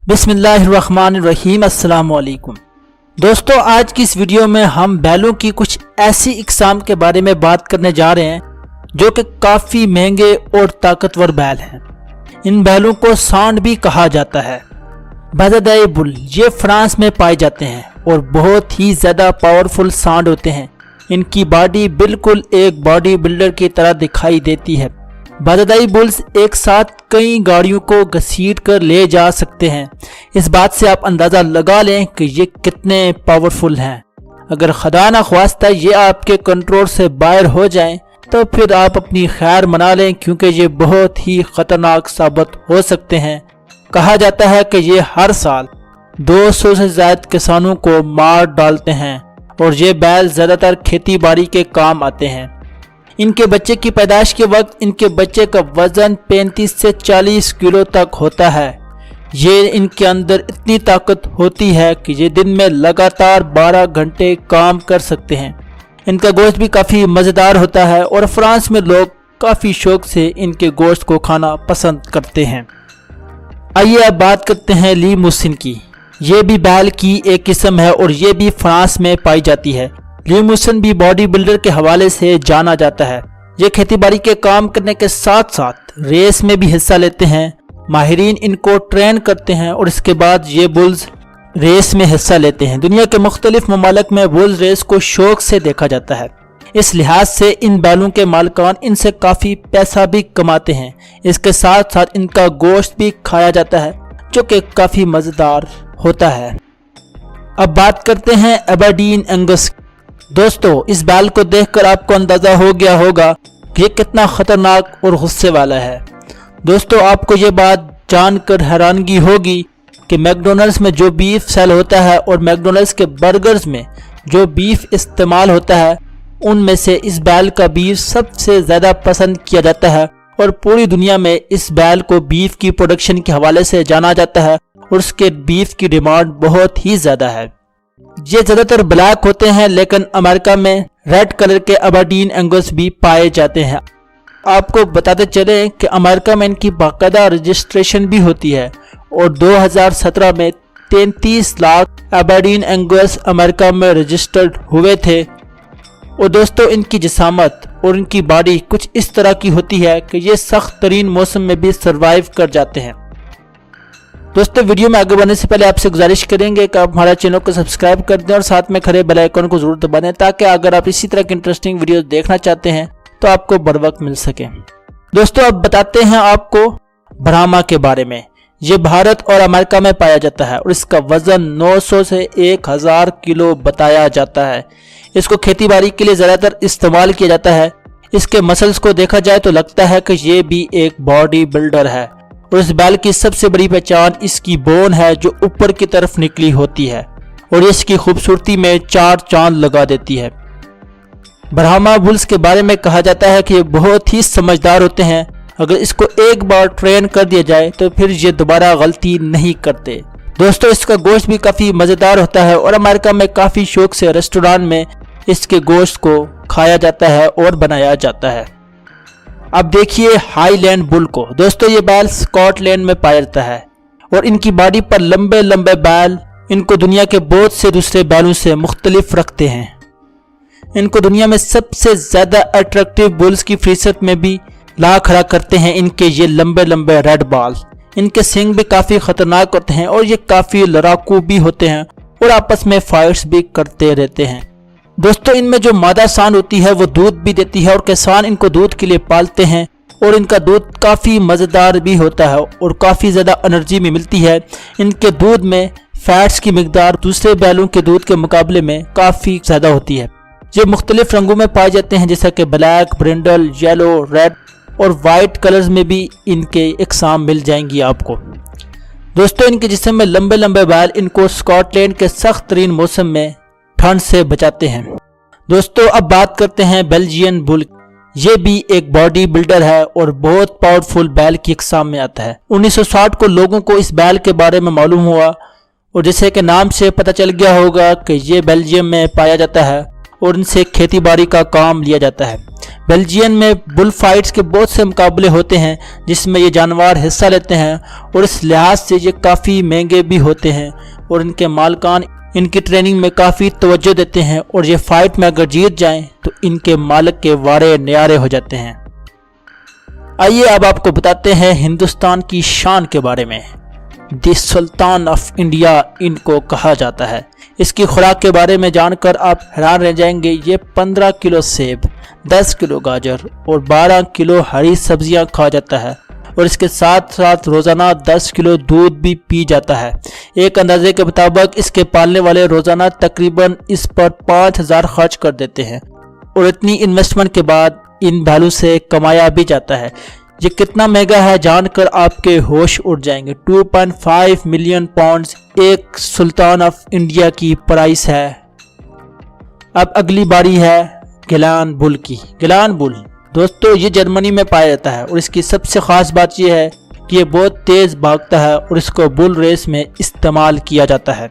बिस्मिल्लाहिर्रहमानिर्रहीम। अस्सलाम वालेकुम दोस्तों, आज की इस वीडियो में हम बैलों की कुछ ऐसी इकसाम के बारे में बात करने जा रहे हैं जो कि काफ़ी महंगे और ताकतवर बैल हैं। इन बैलों को सांड भी कहा जाता है। बज़दाए बुल ये फ्रांस में पाए जाते हैं और बहुत ही ज़्यादा पावरफुल सांड होते हैं। इनकी बॉडी बिल्कुल एक बॉडी बिल्डर की तरह दिखाई देती है। बज़दाई बुल्स एक साथ कई गाड़ियों को घसीट कर ले जा सकते हैं। इस बात से आप अंदाज़ा लगा लें कि ये कितने पावरफुल हैं। अगर खुदा न ख्वास्ता ये आपके कंट्रोल से बाहर हो जाएं तो फिर आप अपनी खैर मना लें, क्योंकि ये बहुत ही ख़तरनाक साबित हो सकते हैं। कहा जाता है कि ये हर साल 200 से ज़्यादा किसानों को मार डालते हैं और ये बैल ज़्यादातर खेती बाड़ी के काम आते हैं। इनके बच्चे की पैदाइश के वक्त इनके बच्चे का वजन 35 से 40 किलो तक होता है। ये इनके अंदर इतनी ताकत होती है कि ये दिन में लगातार 12 घंटे काम कर सकते हैं। इनका गोश्त भी काफ़ी मज़ेदार होता है और फ्रांस में लोग काफ़ी शौक से इनके गोश्त को खाना पसंद करते हैं। आइए अब बात करते हैं लीमूसिन की। ये भी बैल की एक किस्म है और ये भी फ्रांस में पाई जाती है। लीमूसिन भी बॉडी बिल्डर के हवाले से जाना जाता है। ये खेती बाड़ी के काम करने के साथ साथ रेस में भी हिस्सा लेते हैं। माहिरीन इनको ट्रेन करते हैं और इसके बाद ये बुल्स रेस में हिस्सा लेते हैं। दुनिया के मुख्तलिफ ममालिक में बुल्स रेस को शौक से देखा जाता है। इस लिहाज से इन बैलों के मालिकान इनसे काफ़ी पैसा भी कमाते हैं। इसके साथ साथ इनका गोश्त भी खाया जाता है जो कि काफ़ी मज़ेदार होता है। अब बात करते हैं एबरडीन एंगस। दोस्तों, इस बैल को देखकर आपको अंदाज़ा हो गया होगा कि ये कितना ख़तरनाक और गुस्से वाला है। दोस्तों, आपको ये बात जानकर हैरानगी होगी कि मैकडॉनल्ड्स में जो बीफ सेल होता है और मैकडॉनल्ड्स के बर्गर्स में जो बीफ इस्तेमाल होता है उनमें से इस बैल का बीफ सबसे ज़्यादा पसंद किया जाता है और पूरी दुनिया में इस बैल को बीफ की प्रोडक्शन के हवाले से जाना जाता है और उसके बीफ की डिमांड बहुत ही ज़्यादा है। ये ज़्यादातर ब्लैक होते हैं, लेकिन अमेरिका में रेड कलर के एबरडीन एंगस भी पाए जाते हैं। आपको बताते चले कि अमेरिका में इनकी बाकायदा रजिस्ट्रेशन भी होती है और 2017 में 33 लाख एबरडीन एंगस अमेरिका में रजिस्टर्ड हुए थे। और दोस्तों, इनकी जिसामत और इनकी बॉडी कुछ इस तरह की होती है कि ये सख्त तरीन मौसम में भी सर्वाइव कर जाते हैं। दोस्तों, वीडियो में आगे बढ़ने से पहले आपसे गुजारिश करेंगे कि आप हमारे चैनल को सब्सक्राइब कर दें और साथ में खड़े बेल आइकन को जरूर दबा दें, ताकि अगर आप इसी तरह की इंटरेस्टिंग वीडियो देखना चाहते हैं तो आपको बर वक्त मिल सके। दोस्तों, अब बताते हैं आपको ब्राह्मा के बारे में। ये भारत और अमेरिका में पाया जाता है और इसका वजन 900 से 1000 किलो बताया जाता है। इसको खेती बाड़ी के लिए ज़्यादातर इस्तेमाल किया जाता है। इसके मसल्स को देखा जाए तो लगता है कि ये भी एक बॉडी बिल्डर है और इस बैल की सबसे बड़ी पहचान इसकी बोन है जो ऊपर की तरफ निकली होती है और इसकी खूबसूरती में 4 चांद लगा देती है। ब्राह्मा बुल्स के बारे में कहा जाता है कि ये बहुत ही समझदार होते हैं। अगर इसको एक बार ट्रेन कर दिया जाए तो फिर ये दोबारा गलती नहीं करते। दोस्तों, इसका गोश्त भी काफ़ी मज़ेदार होता है और अमेरिका में काफ़ी शौक से रेस्टोरेंट में इसके गोश्त को खाया जाता है और बनाया जाता है। अब देखिए हाईलैंड बुल को। दोस्तों, ये बैल स्कॉटलैंड में पाया जाता है और इनकी बॉडी पर लंबे लंबे बैल इनको दुनिया के बहुत से दूसरे बैलों से मुख्तलिफ रखते हैं। इनको दुनिया में सबसे ज़्यादा अट्रैक्टिव बुल्स की फीसद में भी ला खड़ा करते हैं इनके ये लंबे लंबे रेड बाल। इनके सींग भी काफ़ी ख़तरनाक होते हैं और ये काफ़ी लड़ाकू भी होते हैं और आपस में फाइट्स भी करते रहते हैं। दोस्तों, इनमें जो मादा सांड होती है वो दूध भी देती है और किसान इनको दूध के लिए पालते हैं और इनका दूध काफ़ी मज़ेदार भी होता है और काफ़ी ज़्यादा एनर्जी भी मिलती है। इनके दूध में फैट्स की मिकदार दूसरे बैलों के दूध के मुकाबले में काफ़ी ज़्यादा होती है। ये मुख्तलिफ रंगों में पाए जाते हैं, जैसा कि ब्लैक, ब्रिंडल, येलो, रेड और वाइट कलर्स में भी इनके इकसाम मिल जाएंगी आपको। दोस्तों, इनके जिस्म में लंबे लंबे बैल इनको स्कॉटलैंड के सख्त तरीन मौसम में ठंड से बचाते हैं। दोस्तों, अब बात करते हैं बेल्जियन बुल। ये भी एक बॉडी बिल्डर है और बहुत पावरफुल बैल की इकसाम में आता है। 1960 को लोगों को इस बैल के बारे में मालूम हुआ और जैसे कि नाम से पता चल गया होगा कि ये बेल्जियम में पाया जाता है और इनसे खेती बाड़ी का काम लिया जाता है। बेल्जियम में बुल फाइट्स के बहुत से मुकाबले होते हैं जिसमें ये जानवर हिस्सा लेते हैं और इस लिहाज से ये काफ़ी महंगे भी होते हैं और इनके मालिकान इनकी ट्रेनिंग में काफ़ी तवज्जो देते हैं और ये फाइट में अगर जीत जाएं तो इनके मालिक के वारे न्यारे हो जाते हैं। आइए अब आपको बताते हैं हिंदुस्तान की शान के बारे में। द सुल्तान ऑफ इंडिया इनको कहा जाता है। इसकी खुराक के बारे में जानकर आप हैरान रह जाएंगे। ये 15 किलो सेब, 10 किलो गाजर और 12 किलो हरी सब्जियां खा जाता है और इसके साथ साथ रोज़ाना 10 किलो दूध भी पी जाता है। एक अंदाजे के मुताबिक इसके पालने वाले रोज़ाना तकरीबन इस पर 5000 खर्च कर देते हैं और इतनी इन्वेस्टमेंट के बाद इन बैलों से कमाया भी जाता है। ये कितना महंगा है जानकर आपके होश उड़ जाएंगे। 2.5 मिलियन पाउंड्स एक सुल्तान ऑफ इंडिया की प्राइस है। अब अगली बारी है गिलान बुल की। गिलान बुल दोस्तों ये जर्मनी में पाया जाता है और इसकी सबसे ख़ास बात यह है कि ये बहुत तेज़ भागता है और इसको बुल रेस में इस्तेमाल किया जाता है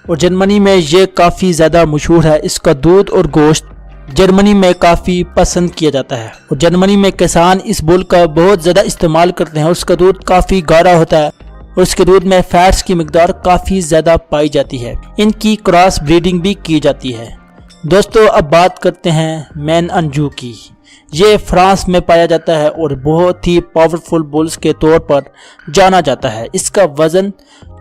और जर्मनी में ये काफ़ी ज़्यादा मशहूर है। इसका दूध और गोश्त जर्मनी में काफ़ी पसंद किया जाता है और जर्मनी में किसान इस बुल का बहुत ज़्यादा इस्तेमाल करते हैं और उसका दूध काफ़ी गाढ़ा होता है और इसके दूध में फैट्स की मिकदार काफ़ी ज़्यादा पाई जाती है। इनकी क्रॉस ब्रीडिंग भी की जाती है। दोस्तों अब बात करते हैं मैन अंजू की। ये फ्रांस में पाया जाता है और बहुत ही पावरफुल बुल्स के तौर पर जाना जाता है। इसका वज़न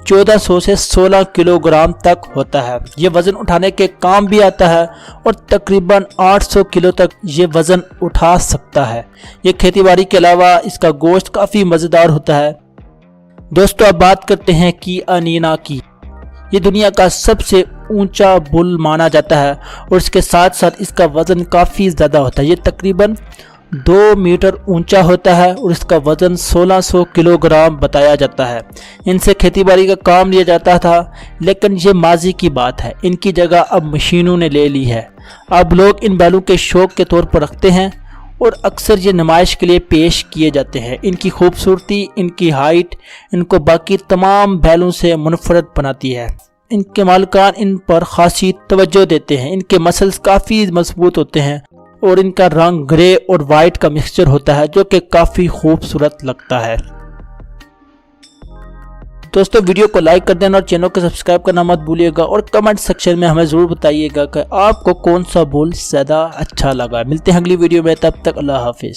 1400 से 16 किलोग्राम तक होता है। ये वज़न उठाने के काम भी आता है और तकरीबन 800 किलो तक ये वज़न उठा सकता है। ये खेतीबाड़ी के अलावा इसका गोश्त काफ़ी मज़ेदार होता है। दोस्तों अब बात करते हैं की अनीना की। ये दुनिया का सबसे ऊंचा बुल माना जाता है और इसके साथ साथ इसका वज़न काफ़ी ज़्यादा होता है। ये तकरीबन 2 मीटर ऊंचा होता है और इसका वज़न 1600 किलोग्राम बताया जाता है। इनसे खेतीबाड़ी का काम लिया जाता था लेकिन ये माजी की बात है। इनकी जगह अब मशीनों ने ले ली है। अब लोग इन बैलों के शौक के तौर पर रखते हैं और अक्सर ये नुमाइश के लिए पेश किए जाते हैं। इनकी खूबसूरती, इनकी हाइट इनको बाकी तमाम बैलों से मुनफरद बनाती है। इनके मालिकान इन पर खासी तवज्जो देते हैं। इनके मसल्स काफ़ी मजबूत होते हैं और इनका रंग ग्रे और वाइट का मिक्सचर होता है जो कि काफ़ी खूबसूरत लगता है। दोस्तों वीडियो को लाइक कर देना और चैनल को सब्सक्राइब करना मत भूलिएगा और कमेंट सेक्शन में हमें ज़रूर बताइएगा कि आपको कौन सा बुल ज़्यादा अच्छा लगा। मिलते हैं अगली वीडियो में, तब तक अल्लाह हाफिज़।